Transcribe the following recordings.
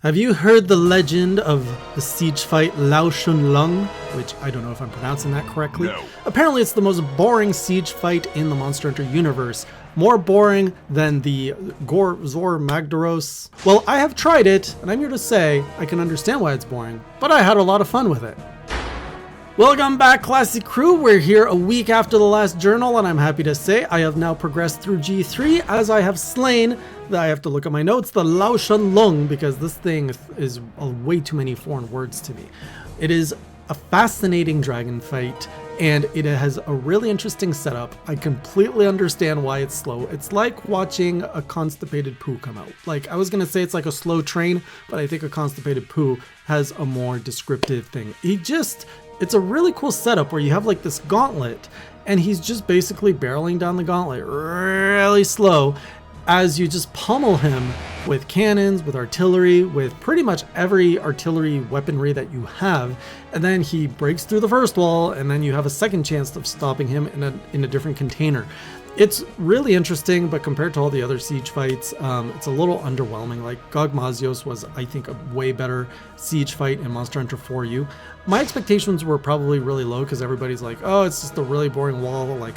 Have you heard the legend of the siege fight Lao-Shan Lung? Which I don't know if I'm pronouncing that correctly. No. Apparently it's the most boring siege fight in the Monster Hunter universe. More boring than the Zor Magdaros. Well, I have tried it, and I'm here to say I can understand why it's boring, but I had a lot of fun with it. Welcome back, classy crew. We're here a week after the last journal, and I'm happy to say I have now progressed through G3 as I have slain, I have to look at my notes, the Lao-Shan Lung, because this thing is way too many foreign words to me. It is a fascinating dragon fight, and it has a really interesting setup. I completely understand why it's slow. It's like watching a constipated poo come out. Like, I was gonna say it's like a slow train, but I think a constipated poo has a more descriptive thing. It's a really cool setup where you have like this gauntlet, and he's just basically barreling down the gauntlet really slow as you just pummel him with cannons, with artillery, with pretty much every artillery weaponry that you have. And then he breaks through the first wall, and then you have a second chance of stopping him in a different container. It's really interesting, but compared to all the other siege fights, it's a little underwhelming. Like, Gogmazios was, I think, a way better siege fight in Monster Hunter 4U. My expectations were probably really low because everybody's like, oh, it's just a really boring wall. Like,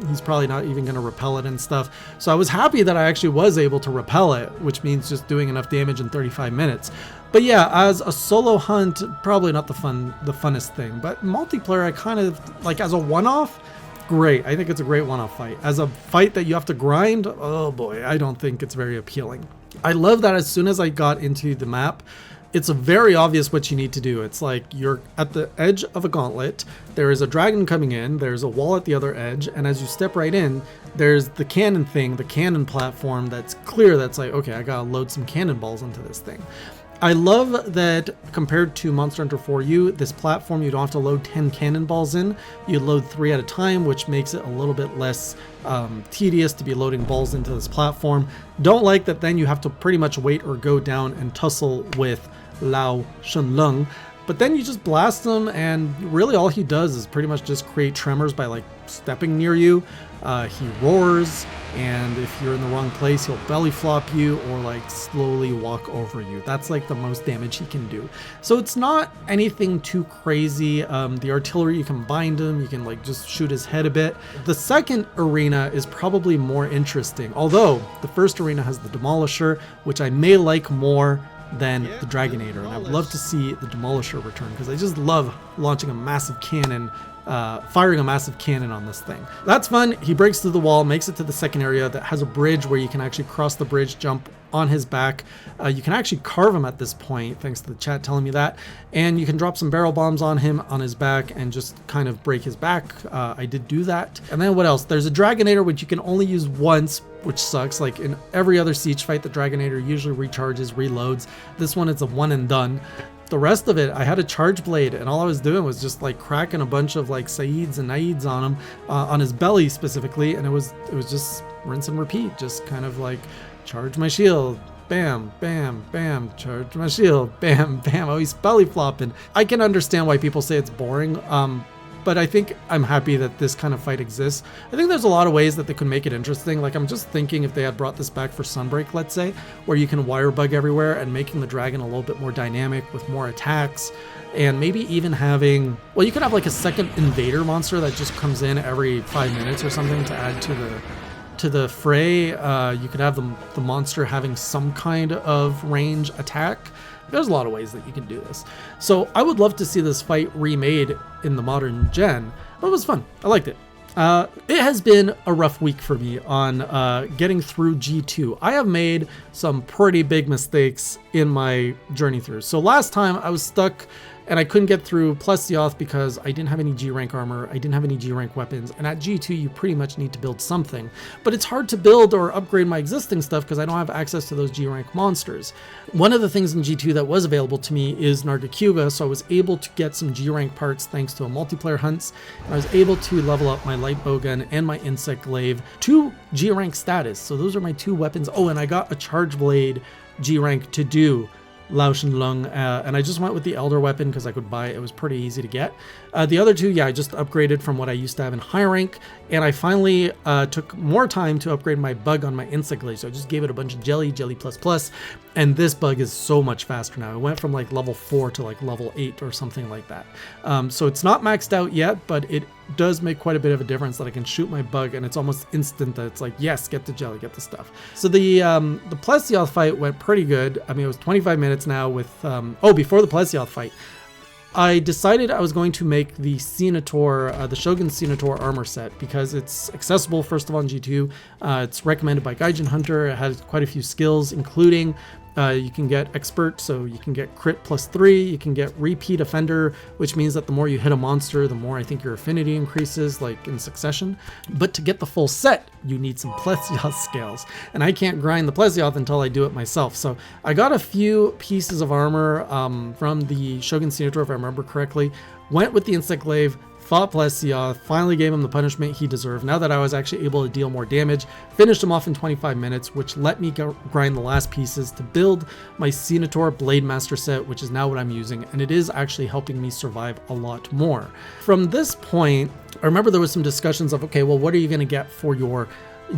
he's probably not even going to repel it and stuff. So I was happy that I actually was able to repel it, which means just doing enough damage in 35 minutes. But yeah, as a solo hunt, probably not the funnest thing. But multiplayer, I kind of, like, as a one-off, great. I think it's a great one-off fight. As a fight that you have to grind, oh boy, I don't think it's very appealing. I love that as soon as I got into the map, it's very obvious what you need to do. It's like you're at the edge of a gauntlet, there is a dragon coming in, there's a wall at the other edge, and as you step right in, there's the cannon thing, the cannon platform that's clear, that's like, okay, I gotta load some cannonballs into this thing. I love that compared to Monster Hunter 4U, this platform, you don't have to load 10 cannonballs in. You load 3 at a time, which makes it a little bit less tedious to be loading balls into this platform. Don't like that then you have to pretty much wait or go down and tussle with Lao-Shan Lung. But then you just blast him, and really all he does is pretty much just create tremors by like stepping near you. He roars, and if you're in the wrong place, he'll belly flop you or like slowly walk over you. That's like the most damage he can do. So it's not anything too crazy. The artillery, you can bind him, you can like just shoot his head a bit. The second arena is probably more interesting, although the first arena has the Demolisher, which I may like more than the Dragonator, and I would love to see the Demolisher return because I just love launching a massive cannon, firing a massive cannon on this thing. That's fun. He breaks through the wall, makes it to the second area that has a bridge where you can actually cross the bridge, jump on his back. You can actually carve him at this point, thanks to the chat telling me that, and you can drop some barrel bombs on him on his back and just kind of break his back. I did do that. And then what else? There's a Dragonator, which you can only use once, which sucks. Like in every other siege fight, the Dragonator usually recharges, reloads. This one, it's a one and done. The rest of it, I had a charge blade, and all I was doing was just like cracking a bunch of like Saids and Naids on him, on his belly specifically, and it was just rinse and repeat, just kind of like charge my shield, bam, bam, bam, charge my shield, bam, bam. Oh, he's belly flopping. I can understand why people say it's boring, but I think I'm happy that this kind of fight exists. I think there's a lot of ways that they could make it interesting. Like, I'm just thinking if they had brought this back for Sunbreak, let's say, where you can wire bug everywhere and making the dragon a little bit more dynamic with more attacks, and maybe even having, well, you could have like a second invader monster that just comes in every 5 minutes or something to add to the fray. You could have the monster having some kind of range attack. There's a lot of ways that you can do this. So I would love to see this fight remade in the modern gen, but it was fun. I liked it. It has been a rough week for me on getting through G2. I have made some pretty big mistakes in my journey through. So last time I was stuck and I couldn't get through Plessioth because I didn't have any G rank armor, I didn't have any G rank weapons, and at G2 you pretty much need to build something. But it's hard to build or upgrade my existing stuff because I don't have access to those G rank monsters. One of the things in G2 that was available to me is Nargacuga, so I was able to get some G rank parts thanks to a multiplayer hunts, and I was able to level up my light bowgun and my insect glaive to G rank status. So those are my two weapons. Oh, and I got a charge blade G rank to do Lao-Shan Lung, and I just went with the Elder weapon because I could buy it. It was pretty easy to get. The other two, yeah, I just upgraded from what I used to have in high rank, and I finally took more time to upgrade my bug on my insect glaive. So I just gave it a bunch of jelly plus, and this bug is so much faster now. It went from like level 4 to like level 8 or something like that. So it's not maxed out yet, but it does make quite a bit of a difference that I can shoot my bug and it's almost instant that it's like, yes, get the jelly, get the stuff. So the Plesioth fight went pretty good. I mean, it was 25 minutes now with, before the Plesioth fight, I decided I was going to make the Ceanataur, the Shogun Ceanataur armor set because it's accessible, first of all, in G2. It's recommended by Gaijin Hunter. It has quite a few skills, including you can get expert, so you can get crit +3, you can get repeat offender, which means that the more you hit a monster, the more I think your affinity increases, like in succession. But to get the full set, you need some Plesioth scales, and I can't grind the Plesioth until I do it myself. So I got a few pieces of armor from the Shogun Ceanataur, if I remember correctly, went with the insect glaive, fought Plesioth, finally gave him the punishment he deserved. Now that I was actually able to deal more damage, finished him off in 25 minutes, which let me grind the last pieces to build my Ceanataur Blade Master set, which is now what I'm using, and it is actually helping me survive a lot more. From this point, I remember there was some discussions of, okay, well, what are you going to get for your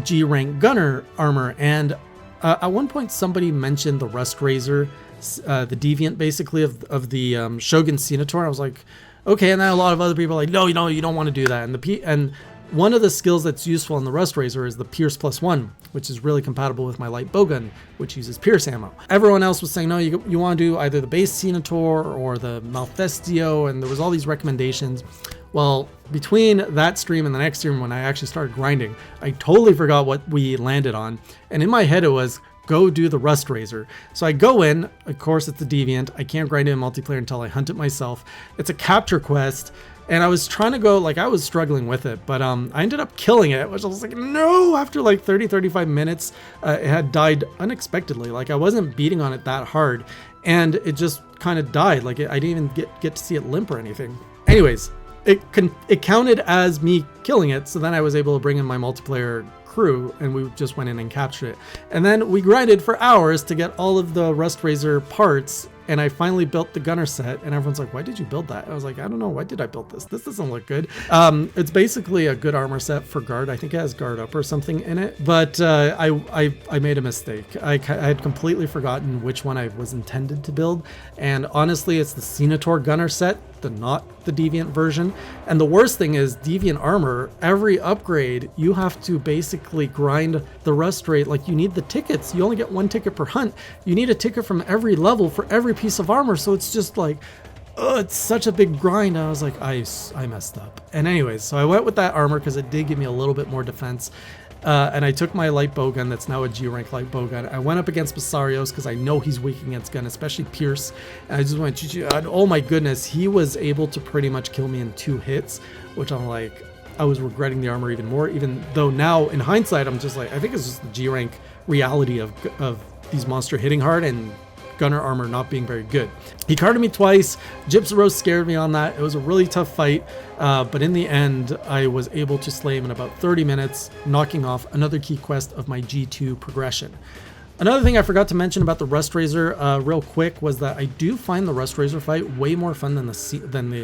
G rank gunner armor? And at one point somebody mentioned the Rustrazor, the deviant basically of the Shogun Ceanataur. I was like, okay, and then a lot of other people are like, no, you don't want to do that. And one of the skills that's useful in the Rustrazor is the Pierce +1, which is really compatible with my light bowgun, which uses Pierce ammo. Everyone else was saying, no, you want to do either the base Ceanataur or the Malfestio, and there was all these recommendations. Well, between that stream and the next stream when I actually started grinding, I totally forgot what we landed on. And in my head it was, go do the Rustrazor. So I go in, of course it's the deviant, I can't grind it in multiplayer until I hunt it myself. It's a capture quest, and I was trying to go, like I was struggling with it, but I ended up killing it, which I was like, no, after like 30-35 minutes, it had died unexpectedly. Like I wasn't beating on it that hard, and it just kind of died. Like I didn't even get to see it limp or anything. Anyways, it counted as me killing it, so then I was able to bring in my multiplayer crew and we just went in and captured it. And then we grinded for hours to get all of the Rustrazor parts, and I finally built the gunner set, and everyone's like, why did you build that? I was like, I don't know, why did I build this? This doesn't look good. It's basically a good armor set for guard. I think it has guard up or something in it, but I made a mistake. I had completely forgotten which one I was intended to build, and honestly, it's the Ceanataur gunner set, not the deviant version. And the worst thing is deviant armor, every upgrade you have to basically grind the rust rate. Like you need the tickets, you only get 1 ticket per hunt, you need a ticket from every level for every piece of armor, so it's just like, it's such a big grind. And I was like, I messed up. And anyways, so I went with that armor because it did give me a little bit more defense. And I took my light bowgun that's now a G rank light bowgun. I went up against Basarios because I know he's weak against gun, especially Pierce. And I just went, and oh my goodness, he was able to pretty much kill me in 2 hits, which I'm like, I was regretting the armor even more, even though now in hindsight, I'm just like, I think it's just the G rank reality of these monsters hitting hard and gunner armor not being very good. He carded me twice. Gypsaros scared me on that. It was a really tough fight, but in the end, I was able to slay him in about 30 minutes, knocking off another key quest of my G2 progression. Another thing I forgot to mention about the Rustrazor real quick was that I do find the Rustrazor fight way more fun than the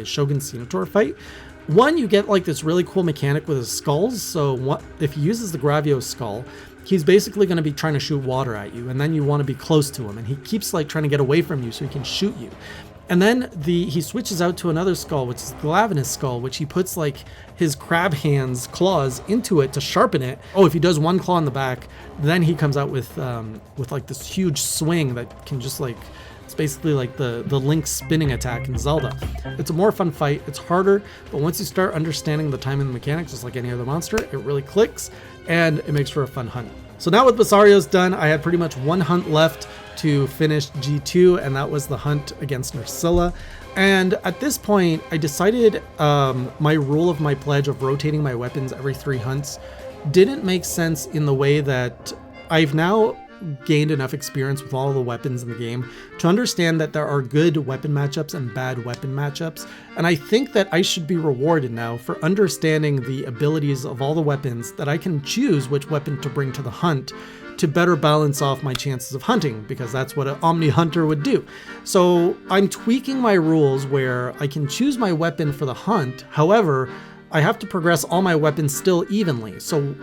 Shogun Ceanataur fight. One, you get like this really cool mechanic with his skulls. So if he uses the Gravio skull, he's basically going to be trying to shoot water at you, and then you want to be close to him, and he keeps like trying to get away from you so he can shoot you. And then he switches out to another skull, which is Glavinus skull, which he puts like his crab hands claws into it to sharpen it. Oh, if he does 1 claw in the back, then he comes out with like this huge swing that can just like, it's basically like the Link spinning attack in Zelda. It's a more fun fight. It's harder, but once you start understanding the timing and the mechanics, just like any other monster, it really clicks and it makes for a fun hunt. So now with Basarios done, I had pretty much 1 hunt left to finish G2, and that was the hunt against Nursilla. And at this point, I decided my rule of my pledge of rotating my weapons every 3 hunts didn't make sense in the way that I've now gained enough experience with all the weapons in the game to understand that there are good weapon matchups and bad weapon matchups. And I think that I should be rewarded now for understanding the abilities of all the weapons, that I can choose which weapon to bring to the hunt to better balance off my chances of hunting, because that's what an Omni Hunter would do. So I'm tweaking my rules where I can choose my weapon for the hunt. However, I have to progress all my weapons still evenly. So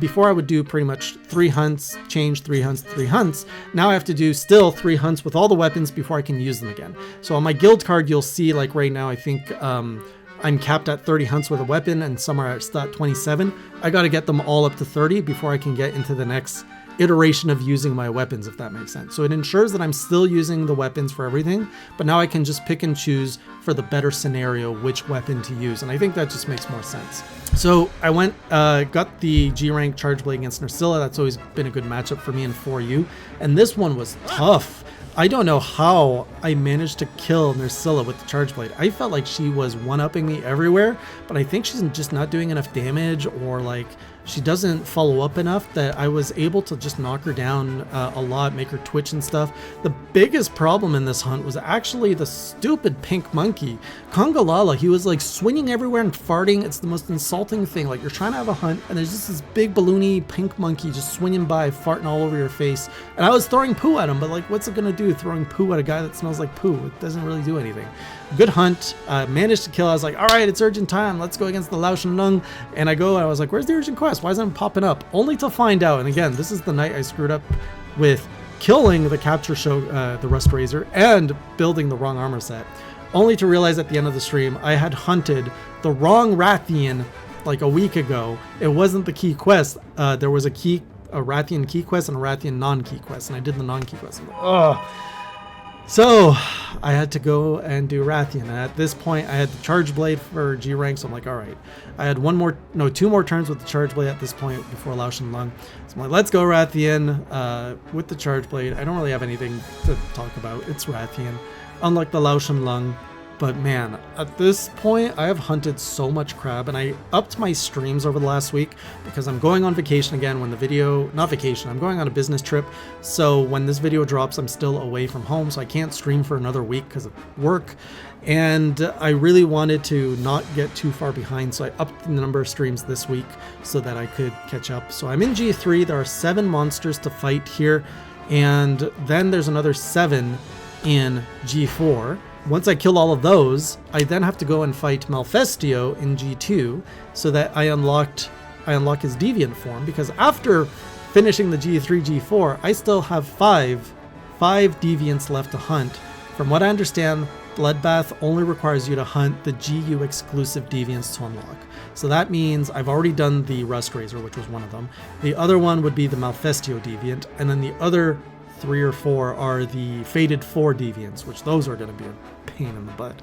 before I would do pretty much 3 hunts, change 3 hunts, 3 hunts. Now I have to do still 3 hunts with all the weapons before I can use them again. So on my guild card, you'll see like right now, I think I'm capped at 30 hunts with a weapon, and some are at 27. I got to get them all up to 30 before I can get into the next iteration of using my weapons, if that makes sense. So it ensures that I'm still using the weapons for everything, but now I can just pick and choose for the better scenario which weapon to use, and I think that just makes more sense. So I went, got the G rank charge blade against Nerscylla. That's always been a good matchup for me in 4U, and this one was tough. I don't know how I managed to kill Nerscylla with the charge blade. I felt like she was one-upping me everywhere, but I think she's just not doing enough damage, or like she doesn't follow up enough that I was able to just knock her down a lot, make her twitch and stuff. The biggest problem in this hunt was actually the stupid pink monkey. Kongalala, he was like swinging everywhere and farting. It's the most insulting thing. Like, you're trying to have a hunt and there's just this big balloony pink monkey just swinging by, farting all over your face. And I was throwing poo at him, but like, what's it gonna do throwing poo at a guy that smells like poo? It doesn't really do anything. Good hunt, managed to kill. I was like, all right, it's urgent time. Let's go against the Lao-Shan Lung. And I go, and I was like, where's the urgent quest? Why isn't it popping up? Only to find out, and again, this is the night I screwed up with killing the capture show, the Rustrazor, and building the wrong armor set. Only to realize at the end of the stream, I had hunted the wrong Rathian like a week ago. It wasn't the key quest. There was a Rathian key quest and a Rathian non-key quest, and I did the non-key quest. I'm like, oh. So I had to go and do Rathian. And at this point, I had the charge blade for G rank, so I'm like, all right. I had 2 more turns with the charge blade at this point before Lao-Shan Lung. So I'm like, let's go Rathian with the charge blade. I don't really have anything to talk about. It's Rathian, unlike the Lao-Shan Lung. But man, at this point, I have hunted so much crab, and I upped my streams over the last week because I'm going on vacation again when the video, not vacation, I'm going on a business trip. So when this video drops, I'm still away from home, so I can't stream for another week because of work. And I really wanted to not get too far behind, so I upped the number of streams this week so that I could catch up. So I'm in G3, there are 7 monsters to fight here, and then there's another 7 in G4. Once I kill all of those, I then have to go and fight Malfestio in G2 so that I unlock his deviant form, because after finishing the G3, G4, I still have 5 deviants left to hunt. From what I understand, Bloodbath only requires you to hunt the GU exclusive deviants to unlock. So that means I've already done the Rustrazor, which was one of them. The other one would be the Malfestio deviant, and then the other 3 or 4 are the Fated 4 deviants, which those are going to be a pain in the butt.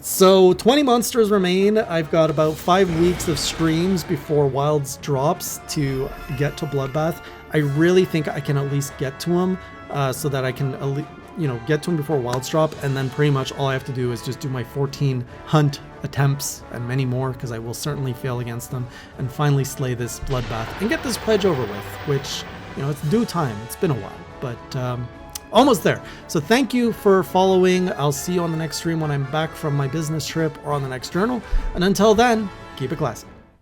So 20 monsters remain. I've got about 5 weeks of streams before Wilds drops to get to Bloodbath. I really think I can at least get to him so that I can get to him before Wilds drop, and then pretty much all I have to do is just do my 14 hunt attempts and many more, because I will certainly fail against them, and finally slay this Bloodbath and get this pledge over with, which, it's due time. It's been a while, but almost there. So thank you for following. I'll see you on the next stream when I'm back from my business trip or on the next journal. And until then, keep it classy.